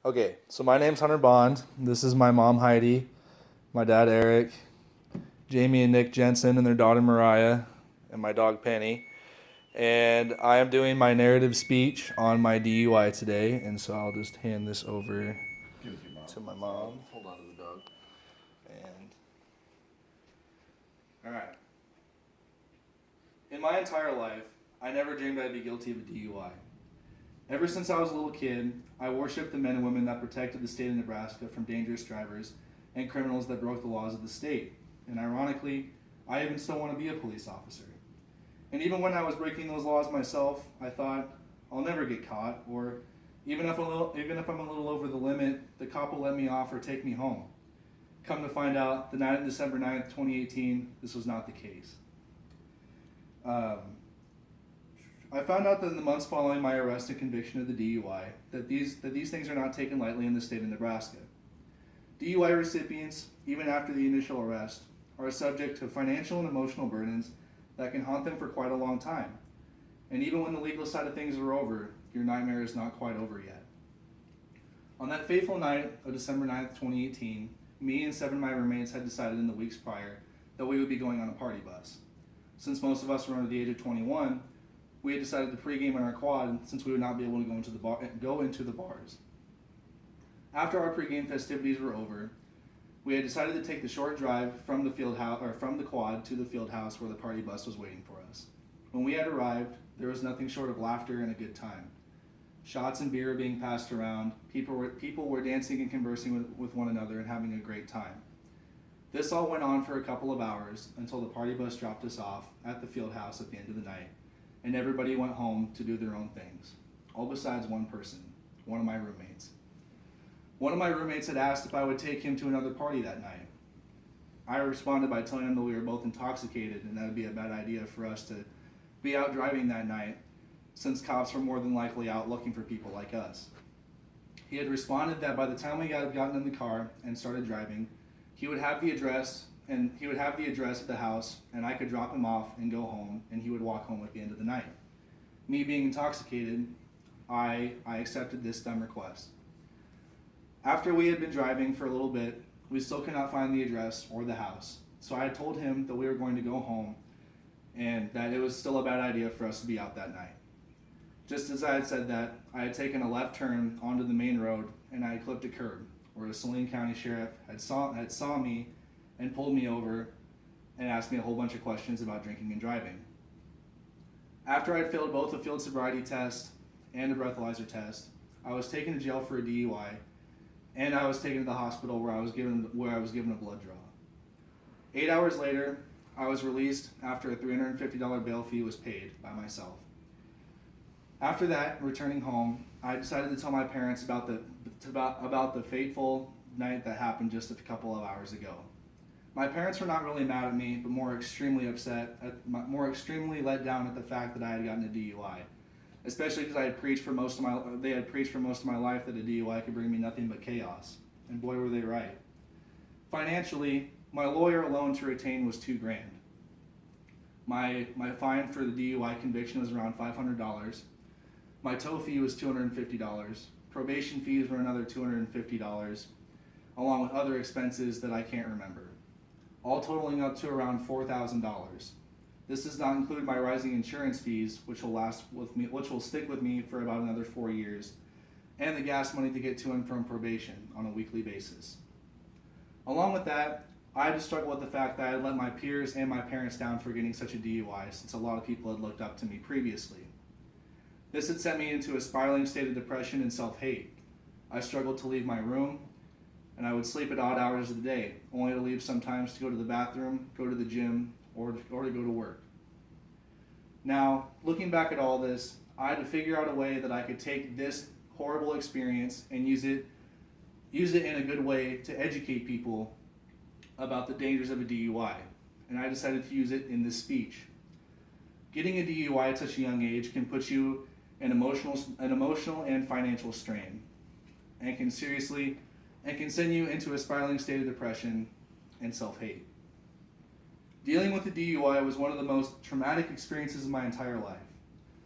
Okay, so my name's Hunter Bond. This is my mom Heidi, my dad Eric, Jamie and Nick Jensen and their daughter Mariah, and my dog Penny. And I am doing my narrative speech on my DUI today, and so I'll just hand this over to my mom. Hold on to the dog. And all right. In my entire life, I never dreamed I'd be guilty of a DUI. Ever since I was a little kid, I worshipped the men and women that protected the state of Nebraska from dangerous drivers and criminals that broke the laws of the state. And ironically, I even still want to be a police officer. And even when I was breaking those laws myself, I thought, I'll never get caught, or even if I'm a little over the limit, the cop will let me off or take me home. Come to find out, the night of December 9th, 2018, this was not the case. I found out that in the months following my arrest and conviction of the DUI, that these things are not taken lightly in the state of Nebraska. DUI recipients, even after the initial arrest, are subject to financial and emotional burdens that can haunt them for quite a long time. And even when the legal side of things are over, your nightmare is not quite over yet. On that fateful night of December 9th, 2018, me and 7 of my roommates had decided in the weeks prior that we would be going on a party bus. Since most of us were under the age of 21, we had decided to pregame in our quad since we would not be able to go into the bars. After our pregame festivities were over, we had decided to take the short drive from the quad to the field house where the party bus was waiting for us. When we had arrived, there was nothing short of laughter and a good time. Shots and beer were being passed around. People were dancing and conversing with one another and having a great time. This all went on for a couple of hours until the party bus dropped us off at the field house at the end of the night, and everybody went home to do their own things, all besides one person, one of my roommates. One of my roommates had asked if I would take him to another party that night. I responded by telling him that we were both intoxicated and that it would be a bad idea for us to be out driving that night, since cops were more than likely out looking for people like us. He had responded that by the time we had gotten in the car and started driving, he would have the address at the house, and I could drop him off and go home, and he would walk home at the end of the night. Me being intoxicated, I accepted this dumb request. After we had been driving for a little bit, we still could not find the address or the house, so I told him that we were going to go home and that it was still a bad idea for us to be out that night. Just as I had said that, I had taken a left turn onto the main road, and I had clipped a curb, where a Saline County sheriff had saw me and pulled me over and asked me a whole bunch of questions about drinking and driving. After I had failed both a field sobriety test and a breathalyzer test, I was taken to jail for a DUI, and I was taken to the hospital where I was given a blood draw. 8 hours later, I was released after a $350 bail fee was paid by myself. After that, returning home, I decided to tell my parents about the fateful night that happened just a couple of hours ago. My parents were not really mad at me, but more extremely let down at the fact that I had gotten a DUI, especially because they had preached for most of my life that a DUI could bring me nothing but chaos, and boy were they right. Financially, my lawyer alone to retain was $2,000. My fine for the DUI conviction was around $500. My tow fee was $250. Probation fees were another $250, along with other expenses that I can't remember, all totaling up to around $4,000. This does not include my rising insurance fees, which will stick with me for about another 4 years, and the gas money to get to and from probation on a weekly basis. Along with that, I had to struggle with the fact that I had let my peers and my parents down for getting such a DUI, since a lot of people had looked up to me previously. This had sent me into a spiraling state of depression and self-hate. I struggled to leave my room, and I would sleep at odd hours of the day, only to leave sometimes to go to the bathroom, go to the gym, or to go to work. Now, looking back at all this, I had to figure out a way that I could take this horrible experience and use it in a good way to educate people about the dangers of a DUI, and I decided to use it in this speech. Getting a DUI at such a young age can put you in an emotional and financial strain, and can send you into a spiraling state of depression and self-hate. Dealing with a DUI was one of the most traumatic experiences of my entire life.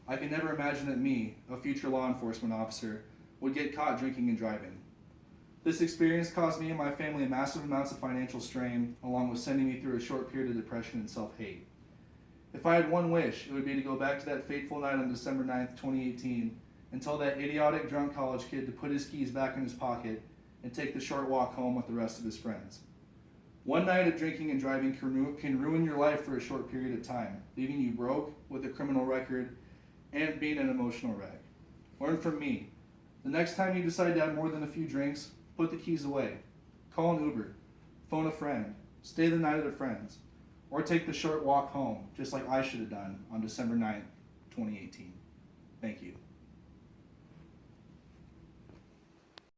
I could never imagine that me, a future law enforcement officer, would get caught drinking and driving. This experience caused me and my family massive amounts of financial strain, along with sending me through a short period of depression and self-hate. If I had one wish, it would be to go back to that fateful night on December 9th, 2018, and tell that idiotic drunk college kid to put his keys back in his pocket and take the short walk home with the rest of his friends. One night of drinking and driving can ruin your life for a short period of time, leaving you broke, with a criminal record, and being an emotional wreck. Learn from me. The next time you decide to have more than a few drinks, put the keys away. Call an Uber. Phone a friend. Stay the night at a friend's. Or take the short walk home, just like I should have done on December 9th, 2018. Thank you.